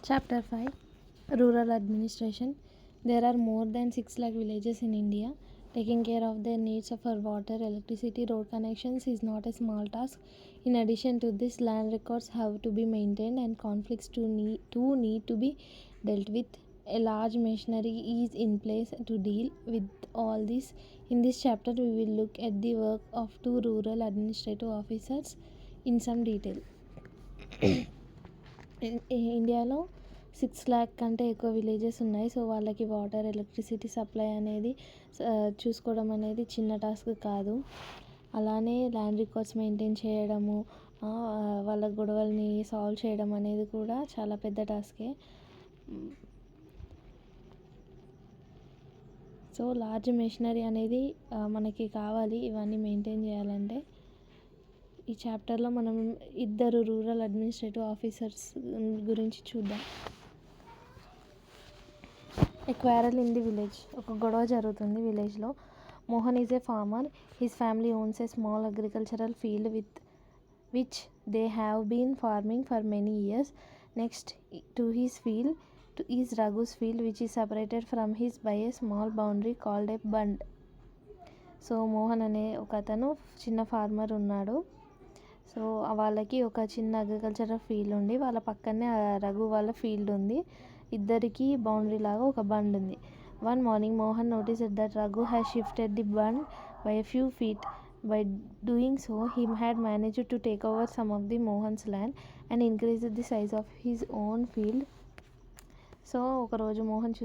Chapter 5 Rural Administration. There are more than 6 lakh villages in India. Taking care of their needs for water, electricity, road connections is not a small task. In addition to this, land records have to be maintained and conflicts need to be dealt with. A large machinery is in place to deal with all this. In this chapter, we will look at the work of two rural administrative officers in some detail. ఇండియాలో 6 lakh కంటే ఎక్కువ villages ఉన్నాయి. So వాళ్ళకి water, electricity supply అనేది చూసుకోవడం అనేది చిన్న task కాదు. అలానే ల్యాండ్ రికార్డ్స్ మెయింటైన్ చేయడము, వాళ్ళ గొడవల్ని సాల్వ్ చేయడం అనేది కూడా చాలా పెద్ద టాస్కే. సో లార్జ్ మెషినరీ అనేది మనకి కావాలి ఇవన్నీ మెయింటైన్ చేయాలంటే. ఈ చాప్టర్లో మనం ఇద్దరు రూరల్ అడ్మినిస్ట్రేటివ్ ఆఫీసర్స్ గురించి చూద్దాం. A quarrel in the village. ఒక గొడవ జరుగుతుంది విలేజ్లో. Mohan is a farmer. His family owns a small agricultural field which they have been farming for many years. Next to his field is Raghu's field which is separated from his by a small boundary called a bund. So Mohan అనే ఒక అతను చిన్న farmer ఉన్నాడు. So వాళ్ళకి ఒక చిన్న agricultural field ఉంది. వాళ్ళ పక్కనే రఘు వాళ్ళ ఫీల్డ్ ఉంది. ఇద్దరికి బౌండరీ లాగా ఒక బండ్ ఉంది. One morning Mohan noticed that Raghu has shifted the bund by a few feet. By doing so he had managed to take over some of the Mohan's land and increase the size of his own field. So ఒకరోజు Mohan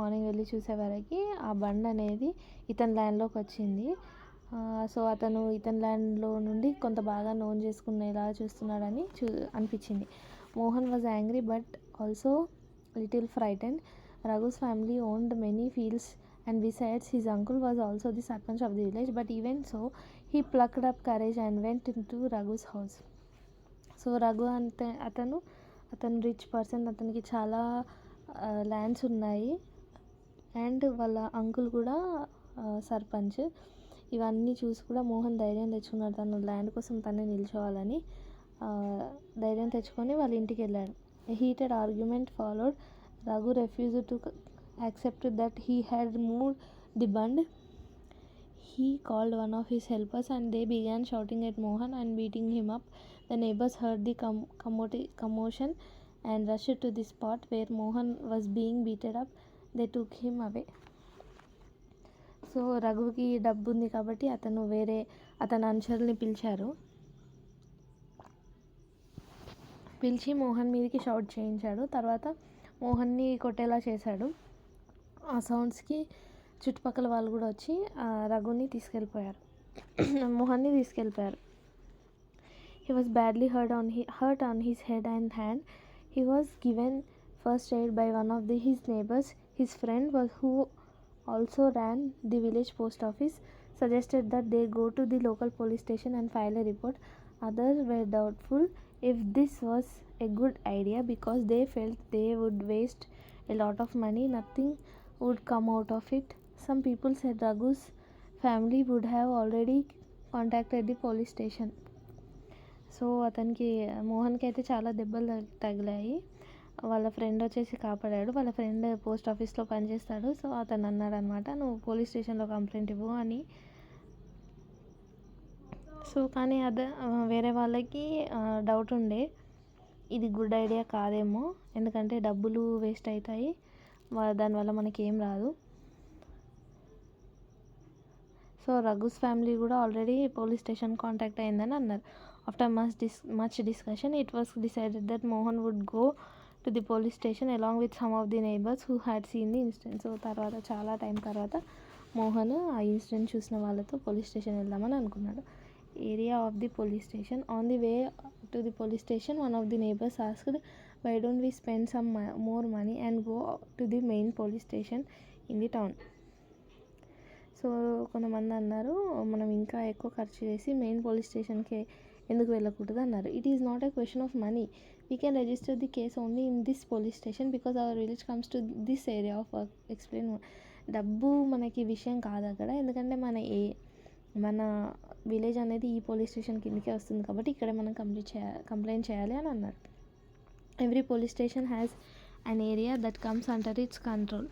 morning వెళ్ళి చూసేవరకు ఆ bund అనేది ఇతని ల్యాండ్లోకి వచ్చింది. So అతను ఇతని ల్యాండ్లో నుండి కొంత బాగా నోన్ చేసుకునేలా చూస్తున్నాడని అనిపించింది. Mohan was angry but also little frightened. Raghu's family owned many fields and besides his uncle was also the sarpanch of the village. But even so he plucked up courage and went in to Raghu's house. So Raghu అతను rich person. అతనికి చాలా lands ఉన్నాయి and వాళ్ళ uncle కూడా సర్పంచ్. ఇవన్నీ చూసి కూడా మోహన్ ధైర్యం తెచ్చుకున్నాడు. తను ల్యాండ్ కోసం తనే నిల్చోవాలని ధైర్యం తెచ్చుకొని వాళ్ళ ఇంటికి వెళ్ళాడు. A heated argument followed. Raghu refused to accept that he had moved the bund. He called one of his helpers and they began shouting at Mohan and beating him up. The neighbors heard the commotion and rushed to the spot where Mohan was being beaten up. They took him away. So రఘుకి డబ్బు ఉంది కాబట్టి అతని అనుచరుల్ని పిలిచి మోహన్ మీదకి shout చేయించాడు. తర్వాత మోహన్ని కొట్టేలా చేశాడు. ఆ సౌండ్స్కి చుట్టుపక్కల వాళ్ళు కూడా వచ్చి రఘుని మోహన్ని తీసుకెళ్ళిపోయారు. He was badly hurt on his head and hand. He was given first aid by one of his neighbours. His friend who also ran the village post office suggested that they go to the local police station and file a report. Others were doubtful if this was a good idea because they felt they would waste a lot of money. Nothing would come out of it. Some people said Raghu's family would have already contacted the police station. So అతనికి మోహన్కి అయితే చాలా దెబ్బలు తగిలాయి. వాళ్ళ friend వచ్చేసి కాపాడాడు. వాళ్ళ friend post ఆఫీస్లో పనిచేస్తాడు. సో అతను అన్నాడు అనమాట, నువ్వు పోలీస్ స్టేషన్లో కంప్లైంట్ ఇవ్వు అని. సో కానీ వేరే వాళ్ళకి డౌట్ ఉండే, ఇది గుడ్ ఐడియా కాదేమో, ఎందుకంటే డబ్బులు వేస్ట్ అవుతాయి, దానివల్ల మనకి ఏం రాదు. సో రఘుస్ ఫ్యామిలీ కూడా ఆల్రెడీ పోలీస్ స్టేషన్ కాంటాక్ట్ అయిందని అన్నారు. After much discussion it was decided that Mohan would go to the police station along with some of the neighbours who had seen the incident. So తర్వాత చాలా time తర్వాత మోహన్ ఆ incident చూసిన వాళ్ళతో police station వెళ్దామని అనుకున్నాడు. Area of the police station. On the way to the police station one of the neighbours asked, why don't we spend some more money and go to the main police station in the town. So కొంతమంది అన్నారు, మనం ఇంకా ఎక్కువ ఖర్చు చేసి main police స్టేషన్కి ఎందుకు వెళ్ళకూడదు అన్నారు. It is not a question of money. We can register the case only in this police station because our village comes to this area of work. Explain. డబ్బు మనకి విషయం కాదు అక్కడ, ఎందుకంటే మన విలేజ్ అనేది ఈ పోలీస్ స్టేషన్ కిందకే వస్తుంది కాబట్టి ఇక్కడే మనం కంప్లైంట్ చేయాలి అని అన్నారు. Every police station has an area that comes under its control.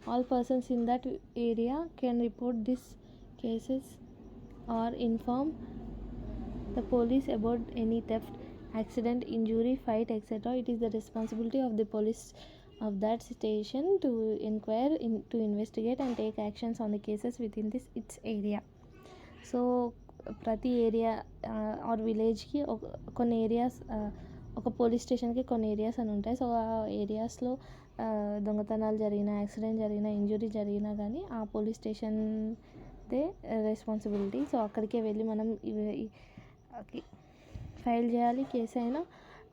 All persons in that area can report these cases or inform the police about any theft, accident, injury, fight, etc. It is the responsibility of the police of that station to inquire, to investigate and take actions on the cases within its area. So ప్రతి area are విలేజ్కి కొన్ని areas, ఒక police స్టేషన్కి కొన్ని areas అని ఉంటాయి. So ఆ ఏరియాస్లో దొంగతనాలు జరిగినా, యాక్సిడెంట్ జరిగినా, ఇంజురీ జరిగినా కానీ ఆ పోలీస్ స్టేషన్దే రెస్పాన్సిబిలిటీ. సో అక్కడికే వెళ్ళి మనం ఫైల్ చేయాలి. కేసు అయినా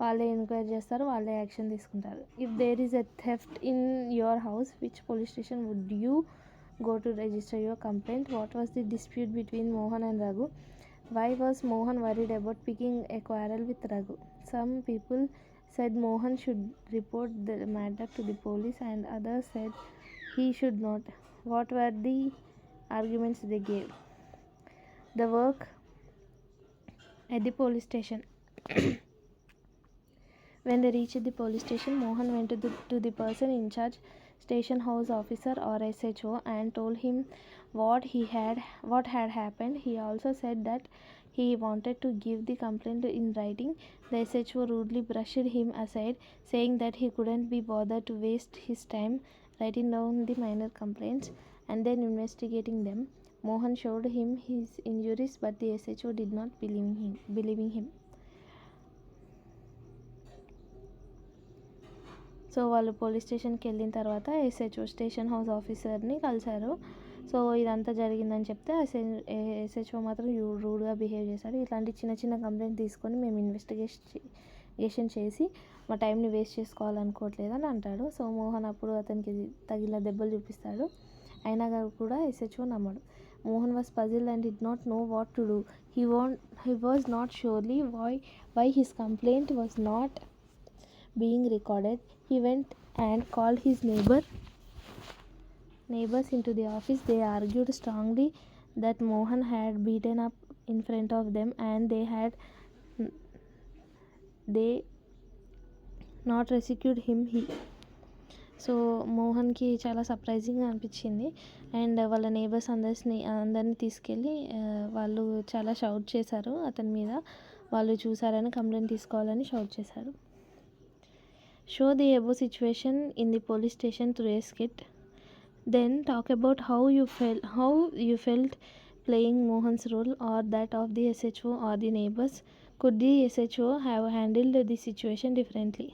వాళ్ళే ఎంక్వైరీ చేస్తారు, వాళ్ళే యాక్షన్ తీసుకుంటారు. If there is a theft in your house, which police station would you go to register your complaint? What was the dispute between Mohan and Raghu? Why was Mohan worried about picking a quarrel with Raghu? Some people said Mohan should report the matter to the police and others said he should not. What were the arguments they gave? The work at the police station. When they reached the police station, Mohan went to the person in charge, station house officer or SHO, and told him what had happened. He also said that he wanted to give the complaint in writing. The SHO rudely brushed him aside, saying that he couldn't be bothered to waste his time writing down the minor complaints and then investigating them. Mohan showed him his injuries, but the SHO did not believing him. So వాళ్ళు police స్టేషన్కి వెళ్ళిన తర్వాత SHO, station house ఆఫీసర్ని కలిశారు. So ఇదంతా జరిగిందని చెప్తే SHO మాత్రం రూడ్గా బిహేవ్ చేశాడు. ఇట్లాంటి చిన్న చిన్న కంప్లైంట్ తీసుకొని మేము ఇన్వెస్టిగేషన్ చేసి మా టైంని వేస్ట్ చేసుకోవాలనుకోవట్లేదు అని అంటాడు. సో మోహన్ అప్పుడు అతనికి తగిన దెబ్బలు చూపిస్తాడు. అయినా కూడా ఎస్హెచ్ఓ నమ్మడు. Mohan was puzzled and did not know what to do. He was not surely why his complaint was not being recorded. He went and called his neighbors into the office. They argued strongly that Mohan had beaten up in front of them and they not rescued him. So మోహన్కి చాలా సర్ప్రైజింగ్గా అనిపించింది. And వాళ్ళ neighbours అందరినీ తీసుకెళ్ళి వాళ్ళు చాలా shout చేశారు అతని మీద. వాళ్ళు చూసారని కంప్లైంట్ తీసుకోవాలని షౌట్ చేశారు. Show the above situation in the police station through a skit. Then talk about how you felt playing Mohan's role or that of the SHO or the neighbors. Could the SHO have handled the situation differently?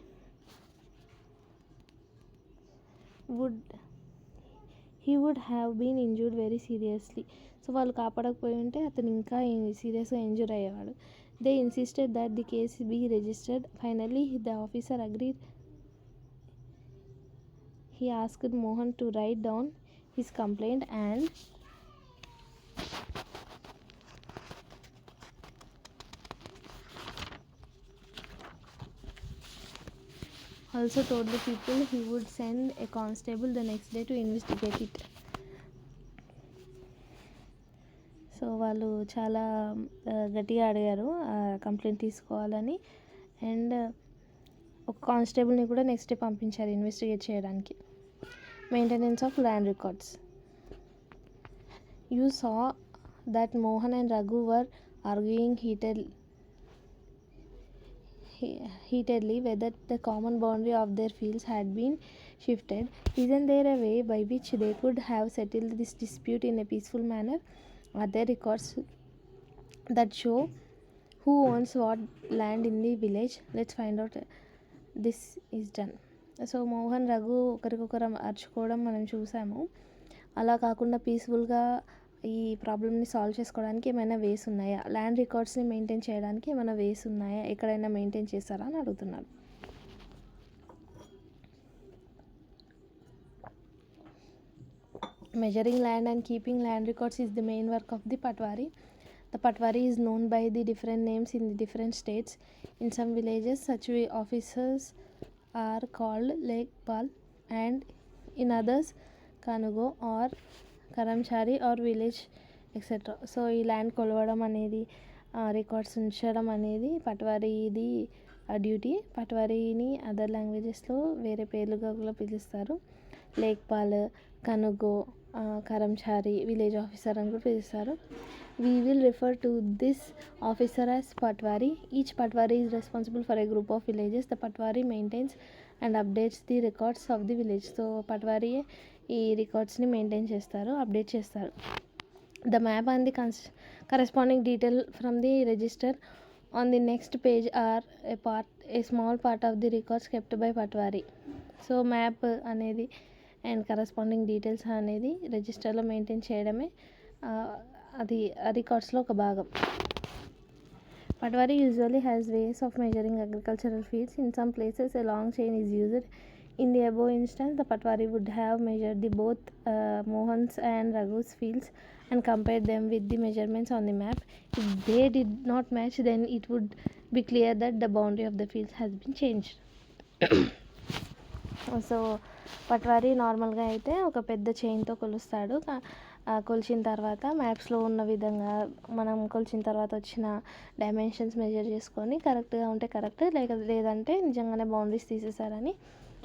He would have been injured very seriously. So వాళ్ళు కాపాడకపోయి ఉంటే అతను ఇంకా సీరియస్గా injure అయ్యేవాడు. They insisted that the case be registered. Finally, the officer agreed. He asked Mohan to write down his complaint and also told the people he would send a constable the next day to investigate it. So వాళ్ళు చాలా గట్టిగా అడిగారు complaint తీసుకోవాలని. And ఒక కానిస్టేబుల్ని కూడా next day పంపించారు investigate చేయడానికి. Maintenance of land records. You saw that Mohan and Raghu were arguing heatedly whether the common boundary of their fields had been shifted. Isn't there a way by which they could have settled this dispute in a peaceful manner? Are there records that show who owns what land in the village? Let's find out. This is done. So Mohan Raghu ఒకరికొకరు అరుచుకోవడం మనం చూసాము. అలా కాకుండా పీస్ఫుల్గా ఈ ప్రాబ్లమ్ని solve చేసుకోవడానికి ఏమైనా వేస్ ఉన్నాయా, ల్యాండ్ రికార్డ్స్ని మెయింటైన్ చేయడానికి ఏమైనా వేస్ ఉన్నాయా, ఎక్కడైనా మెయింటైన్ చేస్తారా అని అడుగుతున్నాడు. Measuring land and keeping land records is the main work of the Patwari. The Patwari is known by the different names in the different states. In some villages, such officers are called Lekpal, and in others, Kanugo or Karamchari or village etcetera. So ఈ land కొలవడం అనేది, records ఉంచడం అనేది పట్వారీది duty. పట్వారీని other లాంగ్వేజెస్లో వేరే పేర్లుగా కూడా పిలుస్తారు. లేక్పాల్, కనుగో, కరంచారి, village officer అని కూడా పిలుస్తారు. We will refer to this officer as Patwari. Each Patwari is responsible for a group of villages. The Patwari maintains and updates the records of the village. So Patwari ఈ రికార్డ్స్ని maintain చేస్తారు, update చేస్తారు. The map and the corresponding detail from the register on the next page or a small part of the records kept by patwari. So map అనేది and corresponding details అనేది రిజిస్టర్లో maintain చేయడమే అది రికార్డ్స్లో ఒక భాగం. Patwari usually has ways of measuring agricultural fields. In some places, a long chain is used. In the above instance, the Patwari would have measured the both Mohan's and Raghu's fields and compared them with the measurements on the map. If they did not match, then it would be clear that the boundary of the fields has been changed. So patwari నార్మల్గా అయితే ఒక పెద్ద చైన్తో కొలుస్తాడు. కొలిచిన తర్వాత మ్యాప్స్లో ఉన్న విధంగా మనం కొలిచిన తర్వాత వచ్చిన డైమెన్షన్స్ మెజర్ చేసుకొని కరెక్ట్గా ఉంటే కరెక్ట్, లేదంటే నిజంగానే బౌండరీస్ తీసేసారని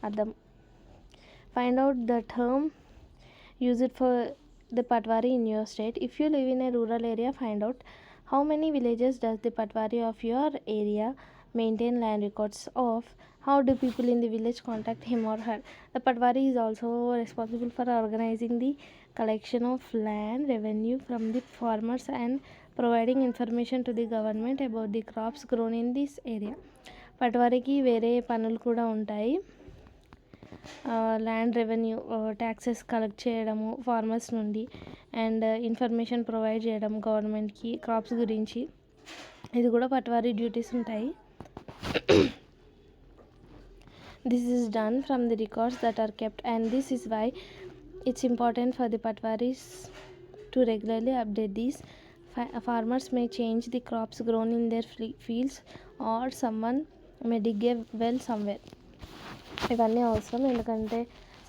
అర్థం. Find out the term used for the patwari in your state. If you live in a rural area, find out how many villages does the patwari of your area maintain land records of. How do people in the village contact him or her? The Patwari is also responsible for organizing the collection of land revenue from the farmers and providing information to the government about the crops grown in this area. పట్వారీకి వేరే పనులు కూడా ఉంటాయి. Land revenue, taxes collect చేయడము farmers నుండి, and information provide చేయడం గవర్నమెంట్కి crops గురించి. ఇది కూడా పట్వారీ డ్యూటీస్ ఉంటాయి. This is done from the records that are kept, and this is why it's important for the Patwaris to regularly update these. Farmers may change the crops grown in their fields, or someone may dig a well somewhere. ఇవన్నీ అవసరం, ఎందుకంటే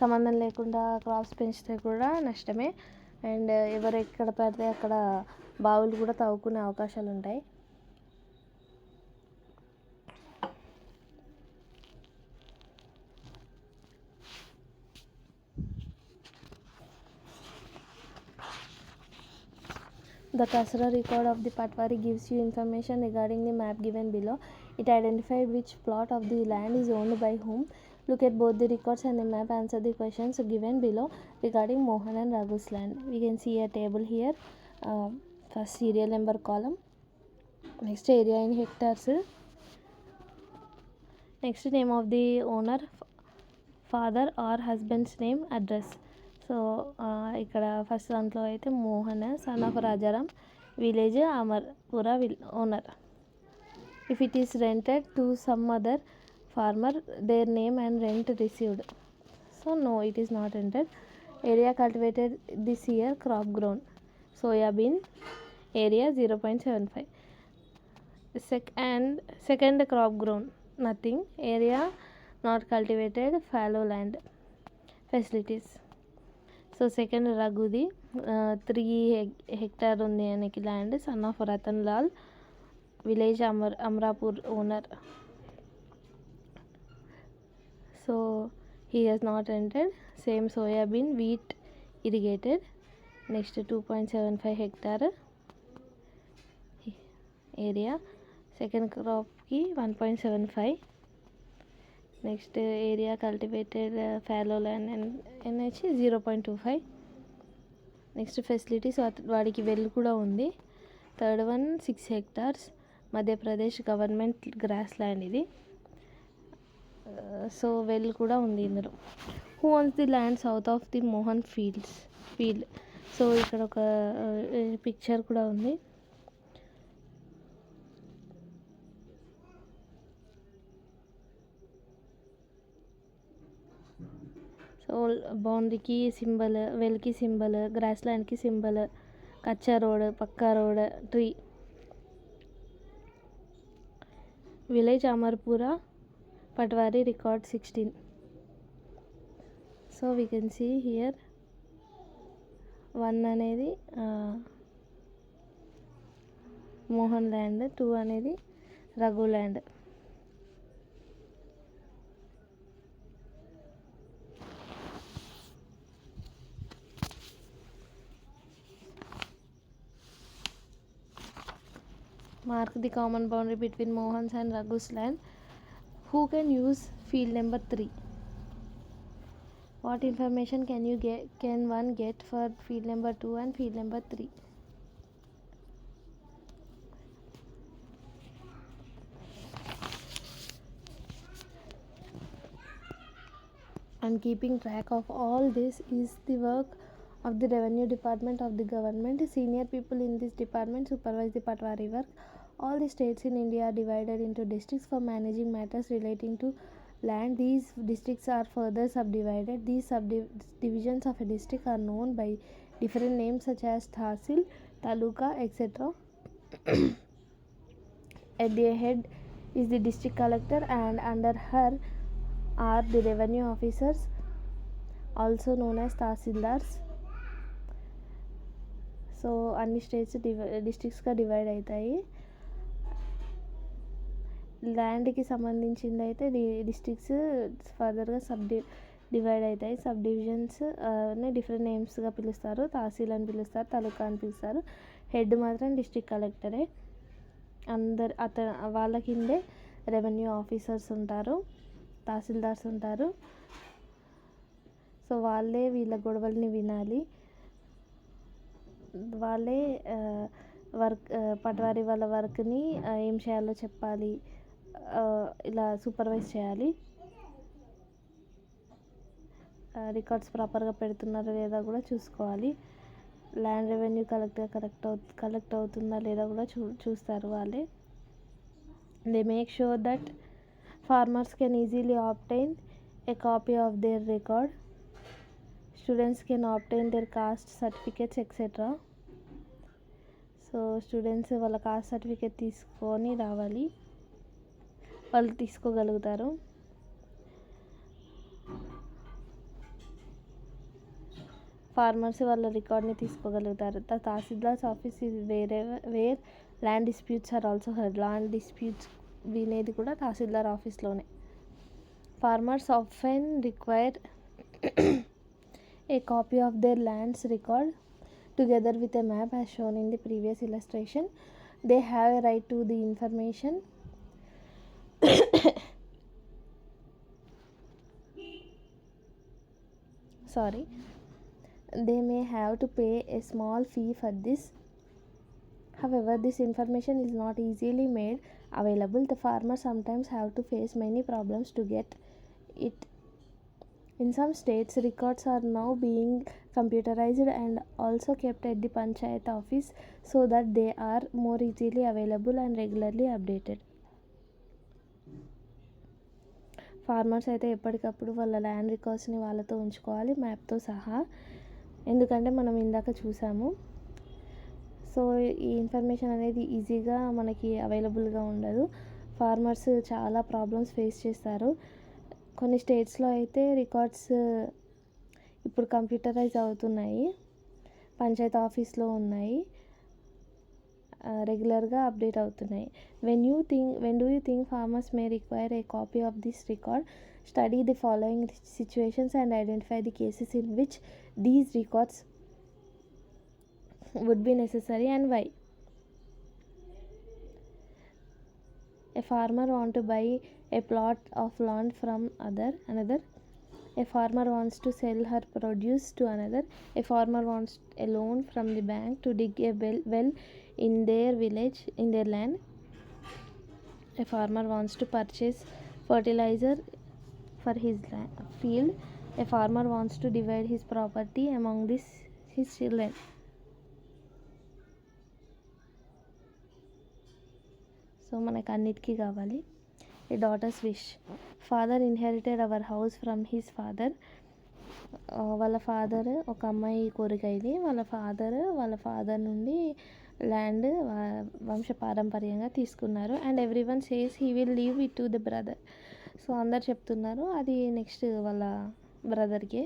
సంబంధం లేకుండా crops పెంచితే కూడా నష్టమే. And ఎవరు ఎక్కడ పడితే అక్కడ బావులు కూడా తవ్వుకునే అవకాశాలు ఉంటాయి. The Kasra record of the Patwari gives you information regarding the map given below. It identifies which plot of the land is owned by whom. Look at both the records and the map. Answer the questions given below regarding Mohan and Raghu's land. We can see a table here. First serial number column. Next area in hectares. Next name of the owner, father or husband's name, address. So ఇక్కడ first దాంట్లో అయితే Mohan son of Rajaram, village Amarpura owner. If it is rented to some other farmer, their name and rent received. So no, it is not rented. Area cultivated this year, crop grown soybean, area 0.75. Second crop grown nothing, area not cultivated, fallow land. Facilities, so second రఘుది 3 hectares ఉంది ఆయనకి land, son of Ratan Lal, village Amarapur owner. So he Hess not rented. Same soybean, wheat, irrigated. Next 2.75 hectares area. Second క్రాప్కి 1.75. Next area cultivated, fallow land and వచ్చి 0.25. Next facilities, వాడికి well కూడా ఉంది. Third one 6 hectares Madhya Pradesh government gross land ఇది. So well కూడా ఉంది ఇందులో. Who ones the land south of the Mohan field. So ఇక్కడ ఒక పిక్చర్ కూడా ఉంది. సో బౌండరీకి సింబల్, వెల్కి సింబల్, గ్రాస్ ల్యాండ్కి symbol, kachcha road, Pakka road, tree. Village Amarpura, patwari record 16. So we can see here 1 అనేది మోహన్ ల్యాండ్, 2 అనేది Raghu land. Mark the common boundary between Mohan's and Raghu's land. Who can use field number 3? What information can one get for field number 2 and field number 3? And keeping track of all this is the work of the revenue department of the government. Senior people in this department supervise the patwari work. All the states in India are divided into districts for managing matters relating to land. These districts are further subdivided. These subdivisions of a district are known by different names such as Tahsil, Taluka, etc. At the head is the district collector, and under her are the revenue officers, also known as Tahsildars. So అన్ని states డిస్ట్రిక్ట్స్గా divide అవుతాయి. ల్యాండ్కి సంబంధించింది అయితే districts ఫర్దర్గా divide అవుతాయి. Sub divisions different నేమ్స్గా పిలుస్తారు. తహసీల్ అని పిలుస్తారు, తాలూకా అని పిలుస్తారు. హెడ్ మాత్రం డిస్ట్రిక్ట్ కలెక్టరే. వాళ్ళ కిందే రెవెన్యూ ఆఫీసర్స్ ఉంటారు, తహసీల్దార్స్ ఉంటారు. సో వాళ్ళే వీళ్ళ గొడవల్ని వినాలి, వాళ్ళే పటవారీ వాళ్ళ వర్క్ని ఏం చేయాలో చెప్పాలి, ఇలా సూపర్వైజ్ చేయాలి. రికార్డ్స్ ప్రాపర్గా పెడుతున్నారా లేదా కూడా చూసుకోవాలి. ల్యాండ్ రెవెన్యూ కలెక్ట్ అవుతుందా లేదా కూడా చూస్తారు వాళ్ళే. They make sure that farmers can easily obtain a copy of their record. Students can obtain their caste certificates, etc. So students వాళ్ళ కాస్ట్ సర్టిఫికేట్ తీసుకొని రావాలి, వాళ్ళు తీసుకోగలుగుతారు. ఫార్మర్స్ వాళ్ళ రికార్డ్ని తీసుకోగలుగుతారు. The tahsildars office is where land disputes are also heard. Land disputes వినేది కూడా తహసీల్దార్ ఆఫీస్లోనే. Farmers often require a copy of their land's record together with a map as shown in the previous illustration. They have a right to the information. They may have to pay a small fee for this. However, this information is not easily made available. The farmers sometimes have to face many problems to get it. In some states, records are now being computerized and also kept at the panchayat office so that they are more easily available and regularly updated. Farmers అయితే ఎప్పటికప్పుడు వాళ్ళ land రికార్డ్స్ని వాళ్ళతో ఉంచుకోవాలి, మ్యాప్తో సహా. ఎందుకంటే మనం ఇందాక చూసాము. సో ఈ ఇన్ఫర్మేషన్ అనేది ఈజీగా మనకి అవైలబుల్గా ఉండదు. ఫార్మర్స్ చాలా ప్రాబ్లమ్స్ ఫేస్ చేస్తారు. కొన్ని స్టేట్స్లో అయితే రికార్డ్స్ ఇప్పుడు కంప్యూటరైజ్ అవుతున్నాయి, పంచాయత్ ఆఫీస్లో ఉన్నాయి, రెగ్యులర్గా అప్డేట్ అవుతున్నాయి. When do you think farmers may require a copy of this record? Study the following situations and identify the cases in which these records would be necessary and why. A farmer wants to buy a plot of land from another. A farmer wants to sell her produce to another. A farmer wants a loan from the bank to dig a well in their village, in their land. A farmer wants to purchase fertilizer for his field. A farmer wants to divide his property among his children. So మనకు అన్నిటికీ కావాలి. A daughters wish. Father inherited our house from his father. వాళ్ళ father, ఒక అమ్మాయి కోరిక ఇది, వాళ్ళ father నుండి ల్యాండ్ వంశపారంపర్యంగా తీసుకున్నారు. And every one says he will leave it to the brother. So అందరు చెప్తున్నారు అది నెక్స్ట్ వాళ్ళ బ్రదర్కే.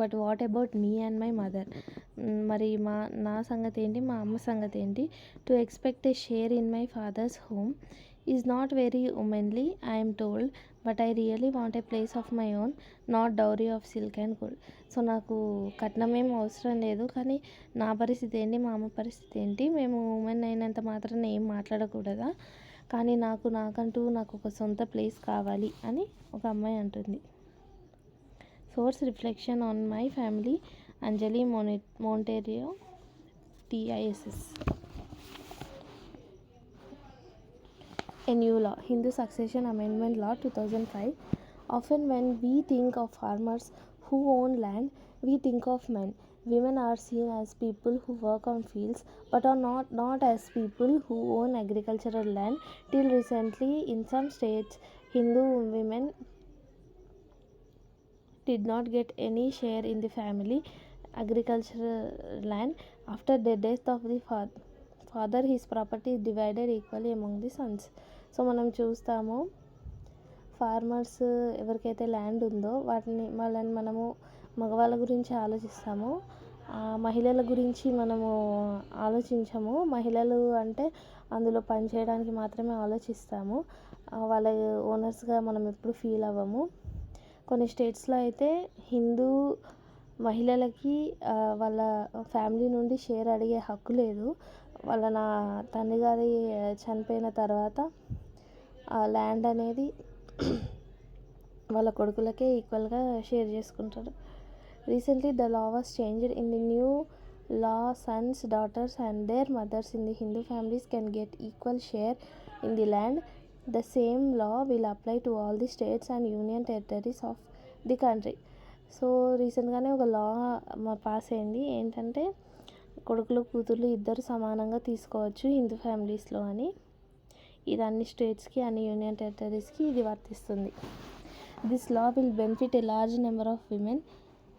But what about me and my mother? మరి నా సంగతి ఏంటి, మా అమ్మ సంగతి ఏంటి? To expect a share in my father's home is not very womanly, I'm told, but I really want a place of my own, not dowry of silk and gold. So నాకు కట్నం ఏం అవసరం లేదు, కానీ నా పరిస్థితి ఏంటి, మా అమ్మ పరిస్థితి ఏంటి, మేము ఉమెన్ అయినంత మాత్రాన ఏం మాట్లాడకూడదా, కానీ నాకంటూ ఒక సొంత ప్లేస్ కావాలి అని ఒక అమ్మాయి అంటుంది. Source: Reflection on My Family, Anjali Monteiro, TISS. A new law, Hindu Succession Amendment Law 2005. Often when we think of farmers who own land, we think of men. Women are seen as people who work on fields, but are not as people who own agricultural land. Till recently, in some states, Hindu women did not get any share in the family agricultural land. After the death of the father, his property is divided equally among the sons. So మనం చూస్తాము, farmers ఎవరికైతే land ఉందో వాళ్ళని మనము మగవాళ్ళ గురించి ఆలోచిస్తాము, మహిళల గురించి మనము ఆలోచించము. మహిళలు అంటే అందులో పనిచేయడానికి మాత్రమే ఆలోచిస్తాము, వాళ్ళ ఓనర్స్గా మనం ఎప్పుడు ఫీల్ అవ్వము. కొన్ని స్టేట్స్లో అయితే హిందూ మహిళలకి వాళ్ళ ఫ్యామిలీ నుండి షేర్ అడిగే హక్కు లేదు. నా తండ్రి గారి చనిపోయిన తర్వాత ఆ ల్యాండ్ అనేది వాళ్ళ కొడుకులకే ఈక్వల్గా షేర్ చేసుకుంటారు. Recently the law was changed. In the new law, sons, daughters and their mothers in the Hindu families can get equal share in the land. The same law will apply to all the states and union territories of the country. So రీసెంట్గానే ఒక లా pass అయింది, ఏంటంటే కొడుకులు కూతుర్లు ఇద్దరు సమానంగా తీసుకోవచ్చు హిందూ ఫ్యామిలీస్లో అని. ఇది అన్ని స్టేట్స్కి, అన్ని యూనియన్ టెరిటరీస్కి ఇది వర్తిస్తుంది. This law will benefit a large number of women.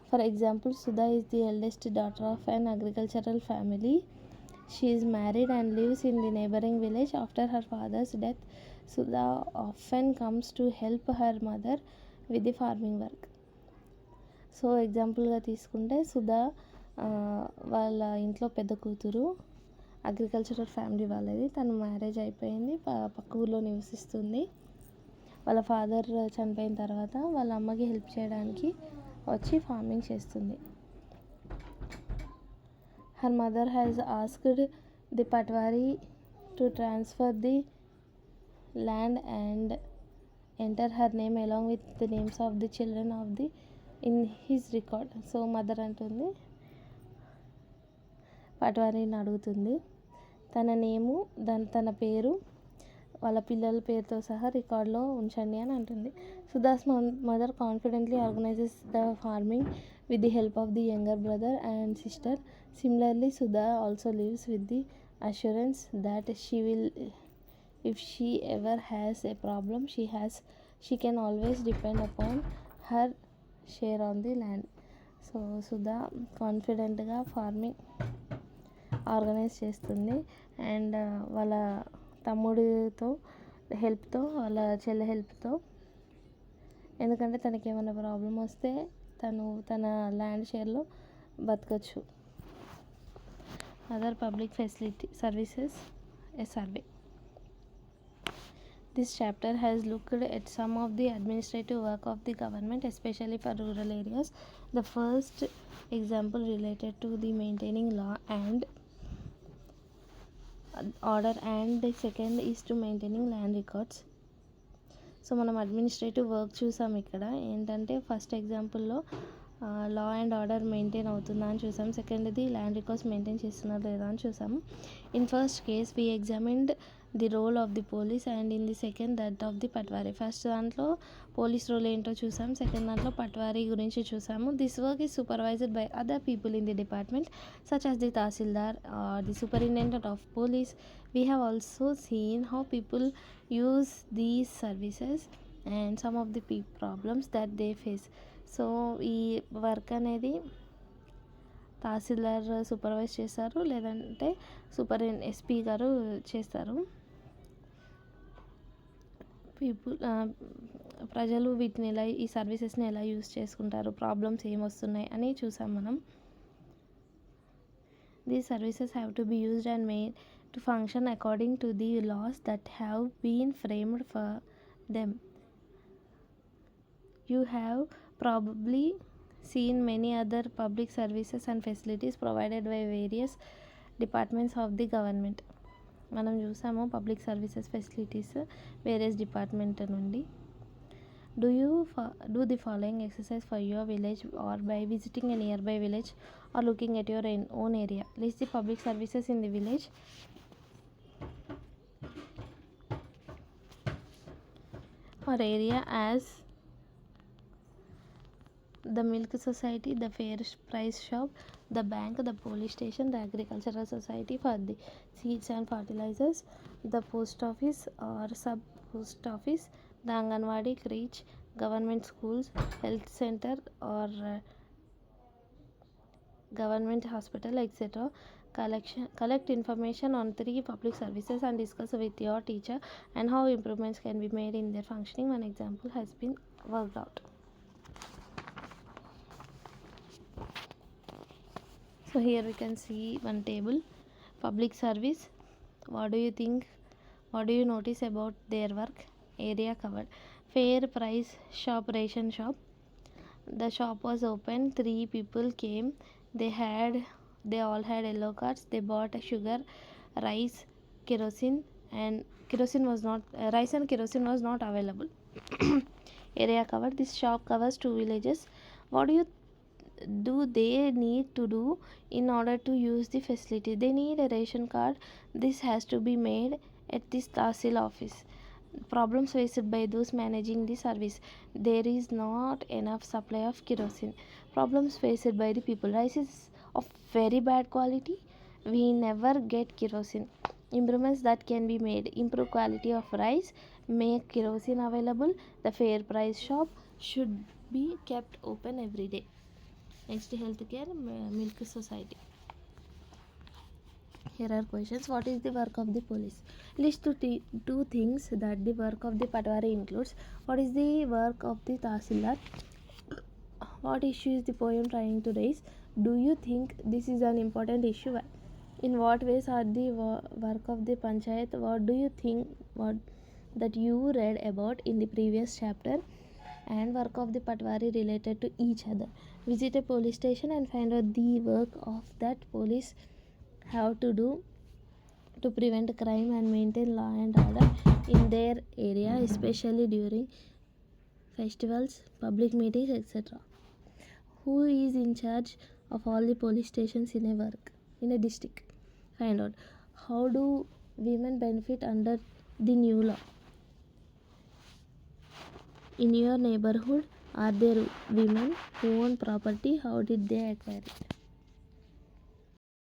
For example, Sudha is the eldest daughter of an agricultural family. She is married and lives in the neighboring village. After her father's death, Sudha often comes to help her mother with the farming work. So ఎగ్జాంపుల్గా తీసుకుంటే, సుధా వాళ్ళ ఇంట్లో పెద్ద కూతురు, agricultural family వాళ్ళది. తను marriage అయిపోయింది, పక్క ఊర్లో నివసిస్తుంది. వాళ్ళ ఫాదర్ చనిపోయిన తర్వాత వాళ్ళ అమ్మకి హెల్ప్ చేయడానికి వచ్చి ఫార్మింగ్ చేస్తుంది. Her mother has asked the Patwari to transfer the land and enter her name along with the names of the children in his record. So mother అంటుంది, పట్వారీని అడుగుతుంది, తన నేము తన పేరు వాళ్ళ పిల్లల పేరుతో సహా రికార్డులో ఉంచండి అని అంటుంది. Sudha's mother confidently organises the farming with the help of the younger brother and sister. Similarly, Sudha also lives with the assurance that if she ever has a problem, she can always depend upon her share on the land. So Sudha కాన్ఫిడెంట్గా farming organise చేస్తుంది, and వాళ్ళ తమ్ముడితో హెల్ప్తో, వాళ్ళ చెల్లె హెల్ప్తో. ఎందుకంటే తనకి ఏమైనా problem వస్తే తన ల్యాండ్ షేర్లో బతకచ్చు. Other public facility services, a survey. This chapter has looked at some of the administrative work of the government, especially for rural areas. The first example related to the maintaining law and order, and the second is to maintaining land records. So మనం administrative work చూసాం ఇక్కడ. ఏంటంటే first ఎగ్జాంపుల్లో law and order maintain అవుతుందా అని చూసాం, సెకండ్ది land records maintain చేస్తున్నారు లేదా అని చూసాము. In first case we examined the role of the police and in the second that of the patwari. First దాంట్లో పోలీస్ రోల్ ఏంటో చూసాం, సెకండ్ దాంట్లో పట్వారీ గురించి చూసాము. This work is supervised by other people in the department such as the tahsildar or the superintendent of police. We have also seen how people use these services and some of the problems that they face. So ఈ work అనేది తహసీల్దార్ supervise చేస్తారు, లేదంటే SP గారు చేస్తారు. ప్రజలు వీటిని ఎలా ఈ సర్వీసెస్ని ఎలా యూస్ చేసుకుంటారు, ప్రాబ్లమ్స్ ఏమొస్తున్నాయి అని చూసాం మనం. These services have to be used and made to function according to the laws that have been framed for them. You have probably seen many other public services and facilities provided by various departments of the government. మనం చూసాము public services facilities various department నుండి. Do the following exercise for your village or by visiting a nearby village or looking at your own area. List the public services in the village. Or area as the milk society, the fair price shop, the bank, the police station, the agricultural society for the seeds and fertilizers, the post office or sub post office, the Anganwadi, creche, government schools, health center or government hospital, etc. Collect information on 3 public services and discuss with your teacher and how improvements can be made in their functioning. One example has been worked out. So here we can see one table, public service. What do you think, what do you notice about their work? Area covered. Fair price shop, ration shop. The shop was open, 3 people came, they all had yellow cards. They bought sugar, rice, kerosene, and rice and kerosene was not available. Area covered. This shop covers 2 villages. What do they need to do in order to use the facility? They need a ration card. This has to be made at this Tahsil office. Problems faced by those managing the service. There is not enough supply of kerosene. Problems faced by the people. Rice is of very bad quality. We never get kerosene. Improvements that can be made. Improve quality of rice. Make kerosene available. The fair price shop should be kept open every day. Next, healthcare, milk society. Here are questions. What is the work of the police? List 2 things that the work of the Patwari includes. What is the work of the Tahsildar? What issue is the poem trying to raise? Do you think this is an important issue? In what ways are the work of the Panchayat? What do you think that you read about in the previous chapter? And work of the Patwari related to each other. Visit a police station and find out the work of that police have to do to prevent crime and maintain law and order in their area, especially during festivals, public meetings, etc. Who is in charge of all the police stations in a district? Find out how do women benefit under the new law. In your neighborhood, are there women who own property? How did they acquire it?